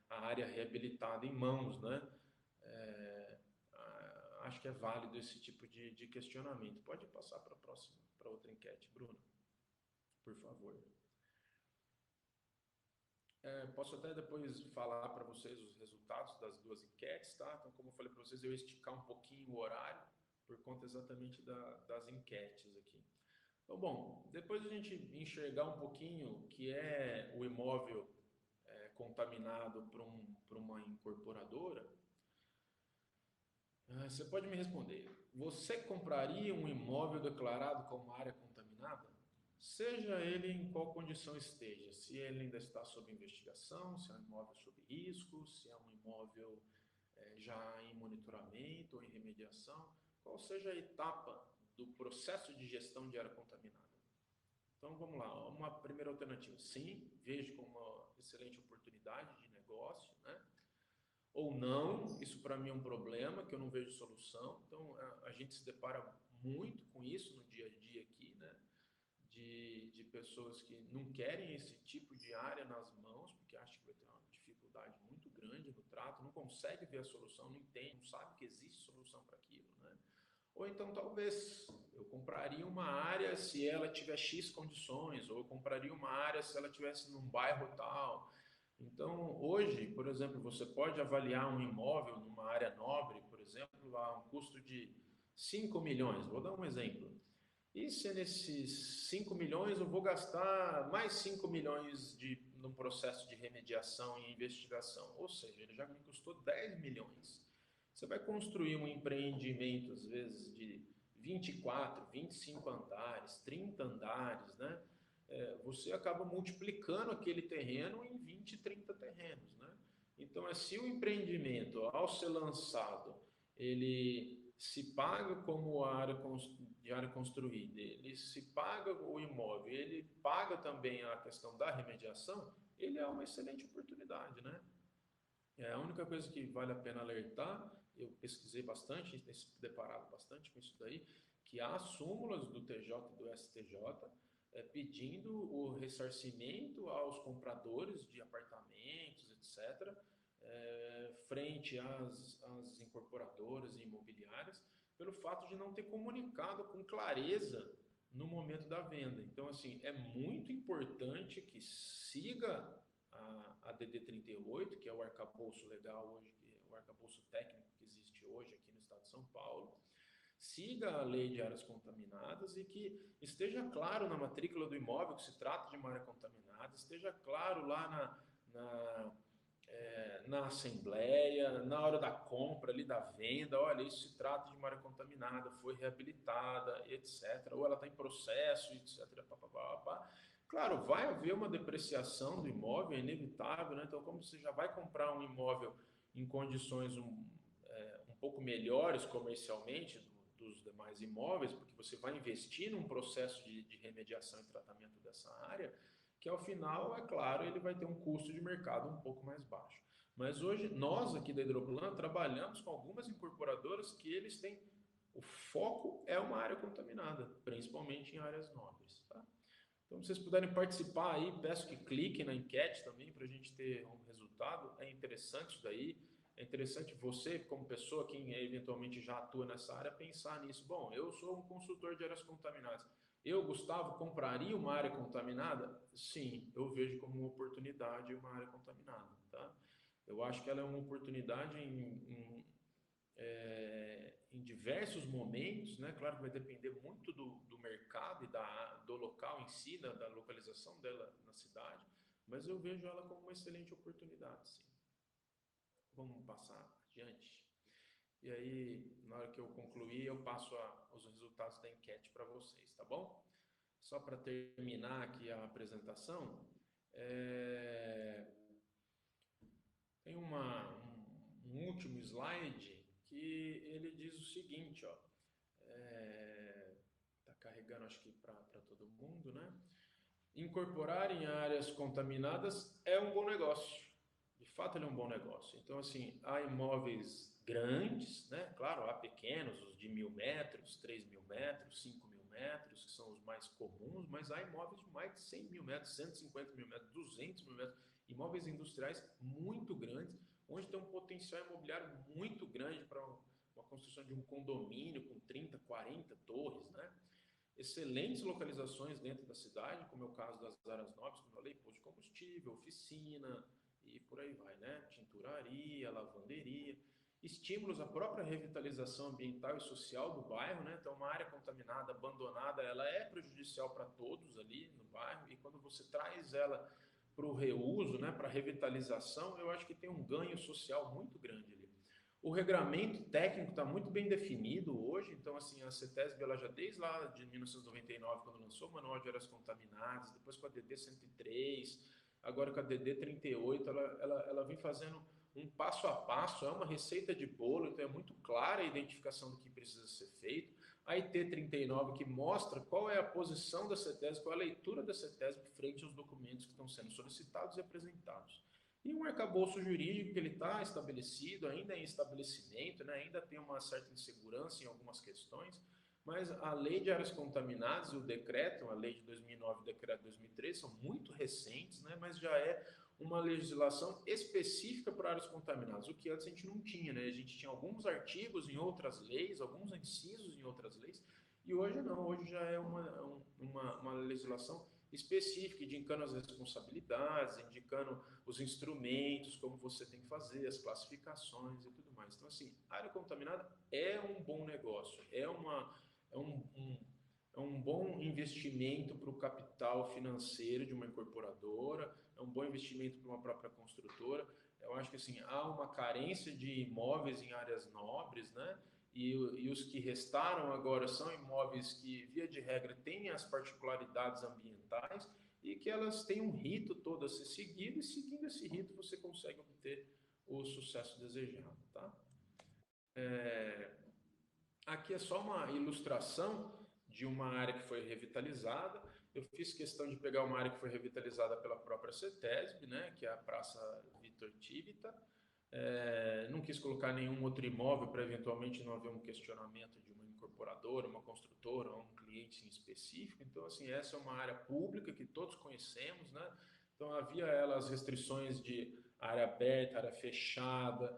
a área reabilitada em mãos, né? Acho que é válido esse tipo de questionamento. Pode passar para a próxima, para outra enquete, Bruno, por favor. Posso até depois falar para vocês os resultados das duas enquetes, tá? Então, como eu falei para vocês, eu ia esticar um pouquinho o horário por conta exatamente das enquetes aqui. Então, bom, depois a gente enxergar um pouquinho o que é o imóvel contaminado por uma incorporadora, você pode me responder, você compraria um imóvel declarado como área contaminada? Seja ele em qual condição esteja, se ele ainda está sob investigação, se é um imóvel sob risco, se é um imóvel já em monitoramento ou em remediação, qual seja a etapa do processo de gestão de área contaminada. Então vamos lá, uma primeira alternativa, sim, vejo como uma excelente oportunidade de negócio, né? Ou não, isso para mim é um problema que eu não vejo solução. Então a gente se depara muito com isso no dia a dia aqui, né? De pessoas que não querem esse tipo de área nas mãos, porque acham que vai ter uma dificuldade muito grande no trato, não consegue ver a solução, não entende, não sabe que existe solução para aquilo, né? Ou então talvez eu compraria uma área se ela tiver X condições, ou eu compraria uma área se ela tivesse num bairro tal. Então, hoje, por exemplo, você pode avaliar um imóvel numa área nobre, por exemplo, a um custo de 5 milhões. Vou dar um exemplo. E se nesses 5 milhões eu vou gastar mais 5 milhões num processo de remediação e investigação? Ou seja, ele já me custou 10 milhões. Você vai construir um empreendimento, às vezes, de 24, 25 andares, 30 andares, né? Você acaba multiplicando aquele terreno em 20, 30 terrenos, né? Então, se o empreendimento, ao ser lançado, ele se paga como de área construída, ele se paga o imóvel, ele paga também a questão da remediação, ele é uma excelente oportunidade, né? A única coisa que vale a pena alertar, eu pesquisei bastante, a gente tem se deparado bastante com isso daí, que há súmulas do TJ e do STJ pedindo o ressarcimento aos compradores de apartamentos, etc., frente às incorporadoras e imobiliárias, pelo fato de não ter comunicado com clareza no momento da venda. Então, assim, é muito importante que siga a DD 38, que é o arcabouço legal hoje, o arcabouço técnico que existe hoje aqui no estado de São Paulo, siga a lei de áreas contaminadas e que esteja claro na matrícula do imóvel que se trata de uma área contaminada, esteja claro lá na assembleia, na hora da compra, ali da venda, olha, isso se trata de uma área contaminada, foi reabilitada, etc. Ou ela está em processo, etc. Pá, pá, pá, pá. Claro, vai haver uma depreciação do imóvel, é inevitável, né? Então, como você já vai comprar um imóvel em condições um pouco melhores comercialmente dos demais imóveis, porque você vai investir num processo de remediação e tratamento dessa área, que ao final, é claro, ele vai ter um custo de mercado um pouco mais baixo. Mas hoje, nós aqui da Hidroplan trabalhamos com algumas incorporadoras que eles têm, o foco é uma área contaminada, principalmente em áreas nobres. Tá? Então, se vocês puderem participar aí, peço que cliquem na enquete também para a gente ter um resultado. É interessante isso daí. É interessante você, como pessoa que eventualmente já atua nessa área, pensar nisso. Bom, eu sou um consultor de áreas contaminadas. Eu, Gustavo, compraria uma área contaminada? Sim, eu vejo como uma oportunidade uma área contaminada. Tá? Eu acho que ela é uma oportunidade em diversos momentos, né? Claro que vai depender muito do mercado e do local em si, da localização dela na cidade, mas eu vejo ela como uma excelente oportunidade, sim. Vamos passar adiante. E aí, na hora que eu concluir, eu passo os resultados da enquete para vocês, tá bom? Só para terminar aqui a apresentação, tem um último slide que ele diz o seguinte, ó, tá carregando acho que para todo mundo, né? Incorporar em áreas contaminadas é um bom negócio. De fato, ele é um bom negócio. Então, assim, há imóveis grandes, né? Claro, há pequenos, os de 1.000 metros, 3.000 metros, 5.000 metros, que são os mais comuns, mas há imóveis de mais de 100.000 metros, 150.000 metros, 200.000 metros, imóveis industriais muito grandes, onde tem um potencial imobiliário muito grande para uma construção de um condomínio com 30, 40 torres, né? Excelentes localizações dentro da cidade, como é o caso das áreas nobres, como eu falei, posto de combustível, oficina e por aí vai, né? Tinturaria, lavanderia, estímulos à própria revitalização ambiental e social do bairro, né? Então, uma área contaminada, abandonada, ela é prejudicial para todos ali no bairro, e quando você traz ela para o reuso, né, para a revitalização, eu acho que tem um ganho social muito grande ali. O regramento técnico está muito bem definido hoje, então assim, a CETESB ela já desde lá de 1999, quando lançou o Manual de Áreas Contaminadas, depois com a DD 103, agora com a DD 38, ela vem fazendo um passo a passo, é uma receita de bolo, então é muito clara a identificação do que precisa ser feito. A IT 39 que mostra qual é a posição da CETESB, qual é a leitura da CETESB frente aos documentos que estão sendo solicitados e apresentados. E um arcabouço jurídico que ele está estabelecido, ainda em estabelecimento, né? Ainda tem uma certa insegurança em algumas questões, mas a lei de áreas contaminadas e o decreto, a lei de 2009 e o decreto de 2013, são muito recentes, né? Mas já é uma legislação específica para áreas contaminadas, o que antes a gente não tinha, né? A gente tinha alguns artigos em outras leis, alguns incisos em outras leis, e hoje não, hoje já é uma legislação específica, indicando as responsabilidades, indicando os instrumentos, como você tem que fazer, as classificações e tudo mais. Então, assim, a área contaminada é um bom negócio, é um bom investimento para o capital financeiro de uma incorporadora, é um bom investimento para uma própria construtora. Eu acho que assim, há uma carência de imóveis em áreas nobres, né? E os que restaram agora são imóveis que, via de regra, têm as particularidades ambientais e que elas têm um rito todo a ser seguido, e seguindo esse rito você consegue obter o sucesso desejado. Tá? Aqui é só uma ilustração de uma área que foi revitalizada. Eu fiz questão de pegar uma área que foi revitalizada pela própria CETESB, né, que é a Praça Vitor Tivita. Não quis colocar nenhum outro imóvel para eventualmente não haver um questionamento de uma incorporadora, uma construtora ou um cliente em específico. Então, assim, essa é uma área pública que todos conhecemos, né? Então, havia as restrições de área aberta, área fechada,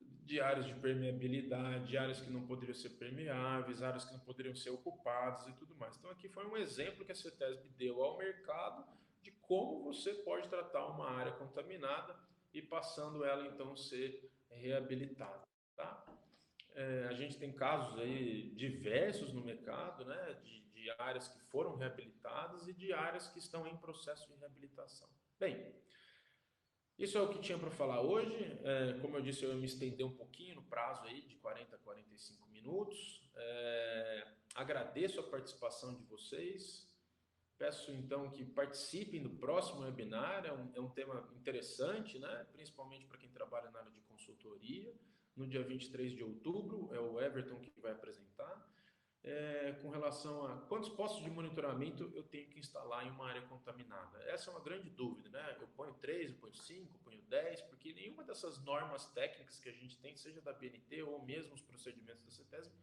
de áreas de permeabilidade, de áreas que não poderiam ser permeáveis, áreas que não poderiam ser ocupadas e tudo mais. Então, aqui foi um exemplo que a CETESB deu ao mercado de como você pode tratar uma área contaminada e passando ela, então, ser reabilitada. Tá? A gente tem casos aí diversos no mercado, né, de áreas que foram reabilitadas e de áreas que estão em processo de reabilitação. Bem, isso é o que tinha para falar hoje. Como eu disse, eu me estender um pouquinho no prazo aí de 40 a 45 minutos. Agradeço a participação de vocês. Peço então que participem do próximo webinar. É um tema interessante, né? Principalmente para quem trabalha na área de consultoria. No dia 23 de outubro, é o Everton que vai apresentar. Com relação a quantos postos de monitoramento eu tenho que instalar em uma área contaminada. Essa é uma grande dúvida, né? Eu ponho 3, eu ponho 5, eu ponho 10, porque nenhuma dessas normas técnicas que a gente tem, seja da BNT ou mesmo os procedimentos da CETESB,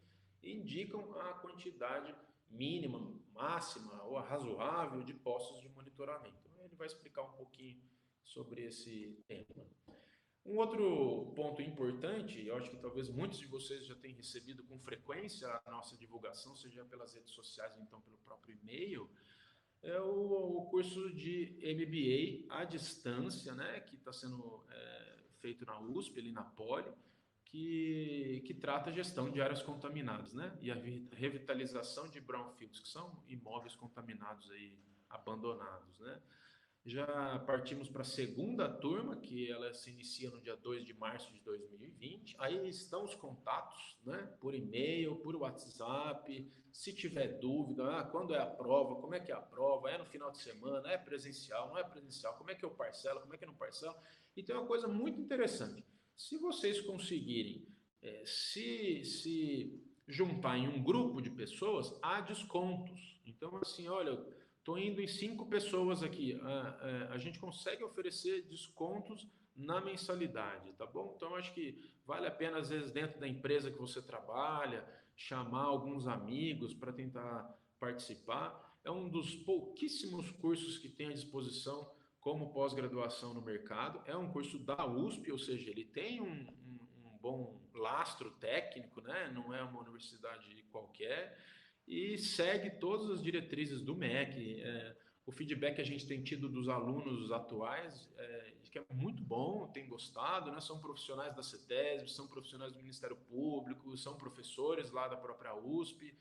indicam a quantidade mínima, máxima ou razoável de postos de monitoramento. Então, ele vai explicar um pouquinho sobre esse tema. Um outro ponto importante, eu acho que talvez muitos de vocês já tenham recebido com frequência a nossa divulgação, seja pelas redes sociais ou então pelo próprio e-mail, é o curso de MBA à distância, né, que está sendo feito na USP, ali na Poli, que trata a gestão de áreas contaminadas, né, e a revitalização de brownfields, que são imóveis contaminados aí, abandonados, né. Já partimos para a segunda turma, que ela se inicia no dia 2 de março de 2020. Aí estão os contatos, né? Por e-mail, por WhatsApp. Se tiver dúvida, quando é a prova, como é que é a prova, é no final de semana, é presencial, não é presencial, como é que eu parcelo, como é que eu não parcelo. Então é uma coisa muito interessante. Se vocês conseguirem se juntar em um grupo de pessoas, há descontos. Então, assim, olha, estou indo em 5 pessoas aqui. A gente consegue oferecer descontos na mensalidade, tá bom? Então, acho que vale a pena, às vezes, dentro da empresa que você trabalha, chamar alguns amigos para tentar participar. É um dos pouquíssimos cursos que tem à disposição como pós-graduação no mercado. É um curso da USP, ou seja, ele tem um bom lastro técnico, né? Não é uma universidade qualquer e segue todas as diretrizes do MEC. O feedback que a gente tem tido dos alunos atuais que é muito bom, tem gostado, né? São profissionais da CETESB, são profissionais do Ministério Público, são professores lá da própria USP,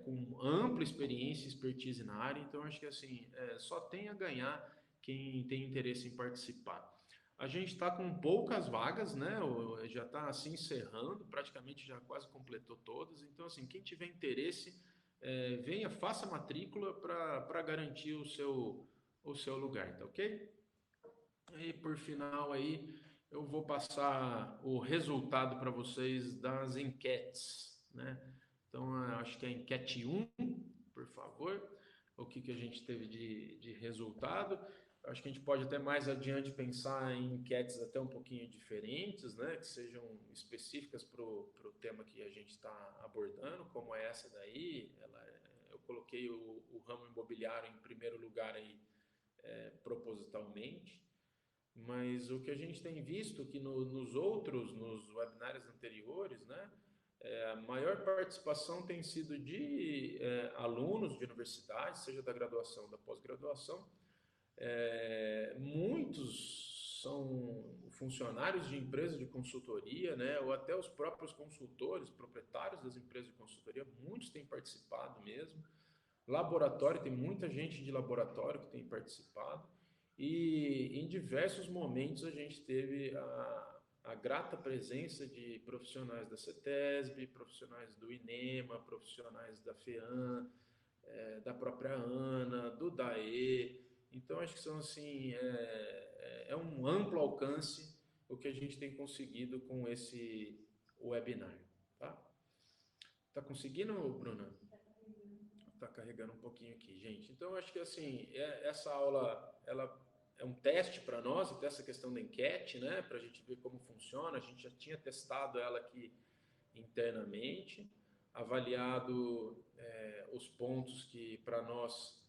com ampla experiência e expertise na área, então acho que assim, só tem a ganhar quem tem interesse em participar. A gente está com poucas vagas, né? Já está assim encerrando, praticamente já quase completou todas. Então, assim, quem tiver interesse, venha, faça a matrícula para garantir o seu lugar, tá ok? E por final aí, eu vou passar o resultado para vocês das enquetes, né? Então, acho que é a enquete 1, por favor, o que a gente teve de resultado. Acho que a gente pode até mais adiante pensar em enquetes até um pouquinho diferentes, né? Que sejam específicas para o tema que a gente está abordando, como essa daí. Eu coloquei o ramo imobiliário em primeiro lugar aí, propositalmente. Mas o que a gente tem visto que nos webinários anteriores, né, a maior participação tem sido de alunos de universidades, seja da graduação ou da pós-graduação. Muitos são funcionários de empresas de consultoria, né, ou até os próprios consultores, proprietários das empresas de consultoria, muitos têm participado mesmo. Laboratório, tem muita gente de laboratório que tem participado. E em diversos momentos a gente teve a grata presença de profissionais da CETESB, profissionais do INEMA, profissionais da FEAM, da própria ANA, do DAE. Então, acho que são assim, um amplo alcance o que a gente tem conseguido com esse webinar. Tá conseguindo, Bruna? Tá carregando um pouquinho aqui, gente. Então, acho que assim, essa aula, ela é um teste para nós, até essa questão da enquete, né? Para a gente ver como funciona. A gente já tinha testado ela aqui internamente, avaliado os pontos que para nós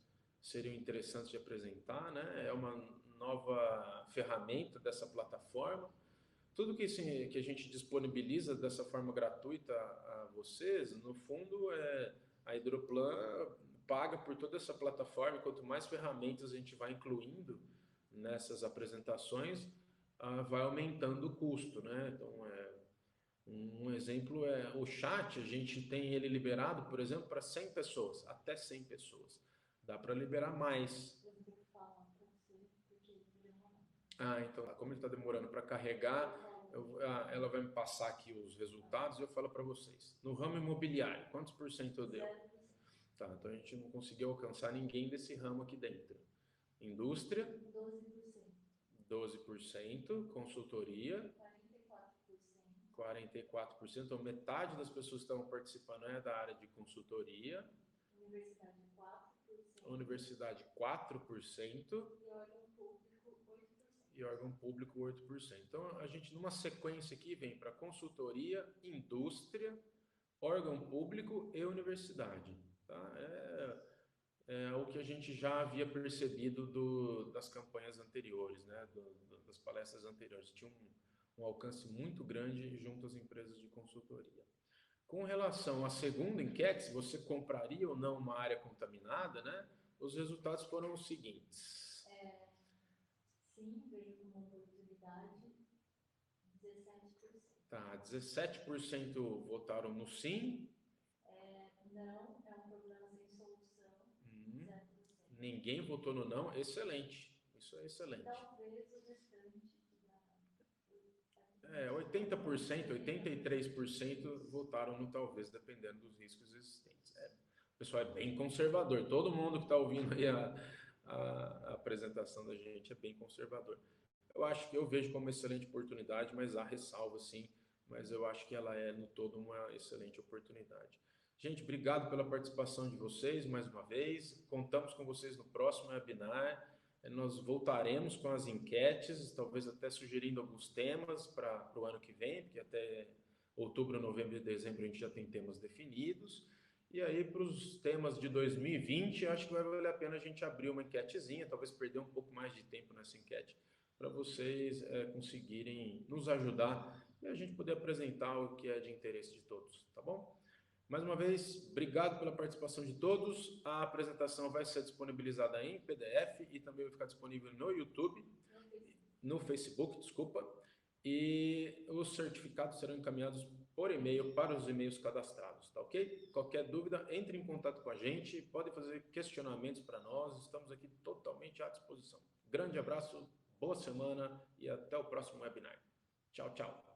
seriam interessantes de apresentar, né? É uma nova ferramenta dessa plataforma. Tudo que a gente disponibiliza dessa forma gratuita a vocês, no fundo, a Hidroplan paga por toda essa plataforma. Quanto mais ferramentas a gente vai incluindo nessas apresentações, vai aumentando o custo, né? Então, Um exemplo é o chat, a gente tem ele liberado, por exemplo, para 100 pessoas, até 100 pessoas. Dá para liberar mais. Eu vou ter que falar para você, porque ele demora. Ah, então, como ele está demorando para carregar, ela vai me passar aqui os resultados e eu falo para vocês. No ramo imobiliário, quantos por cento eu deu? 0%. Tá, então a gente não conseguiu alcançar ninguém desse ramo aqui dentro. Indústria, 12%. 12%, consultoria, 44%. 44%, então metade das pessoas que estavam participando é da área de consultoria, Universidade 4%. universidade 4%, E órgão público 8%. e órgão público 8%. Então a gente numa sequência aqui vem para consultoria, indústria, órgão público e universidade. Tá? É o que a gente já havia percebido das campanhas anteriores, né? Das palestras anteriores. Tinha um alcance muito grande junto às empresas de consultoria. Com relação à segunda enquete, se você compraria ou não uma área contaminada, né? Os resultados foram os seguintes. Sim, vejo como oportunidade, 17%. Tá, 17% votaram no sim. Não, é um problema sem solução, 0%. Ninguém votou no não. Excelente. Isso é excelente. Talvez o restante 80%, 83% votaram no talvez, dependendo dos riscos existentes. O pessoal é bem conservador. Todo mundo que está ouvindo aí a apresentação da gente é bem conservador. Eu acho que eu vejo como uma excelente oportunidade, mas há ressalva sim, mas eu acho que ela é no todo uma excelente oportunidade. Gente, obrigado pela participação de vocês mais uma vez. Contamos com vocês no próximo webinar. Nós voltaremos com as enquetes, talvez até sugerindo alguns temas para o ano que vem, porque até outubro, novembro e dezembro a gente já tem temas definidos. E aí, para os temas de 2020, acho que vai valer a pena a gente abrir uma enquetezinha, talvez perder um pouco mais de tempo nessa enquete, para vocês conseguirem nos ajudar e a gente poder apresentar o que é de interesse de todos, tá bom? Mais uma vez, obrigado pela participação de todos. A apresentação vai ser disponibilizada em PDF e também vai ficar disponível no YouTube, no Facebook, desculpa. E os certificados serão encaminhados por e-mail para os e-mails cadastrados, tá ok? Qualquer dúvida, entre em contato com a gente, pode fazer questionamentos para nós, estamos aqui totalmente à disposição. Grande abraço, boa semana e até o próximo webinar. Tchau, tchau.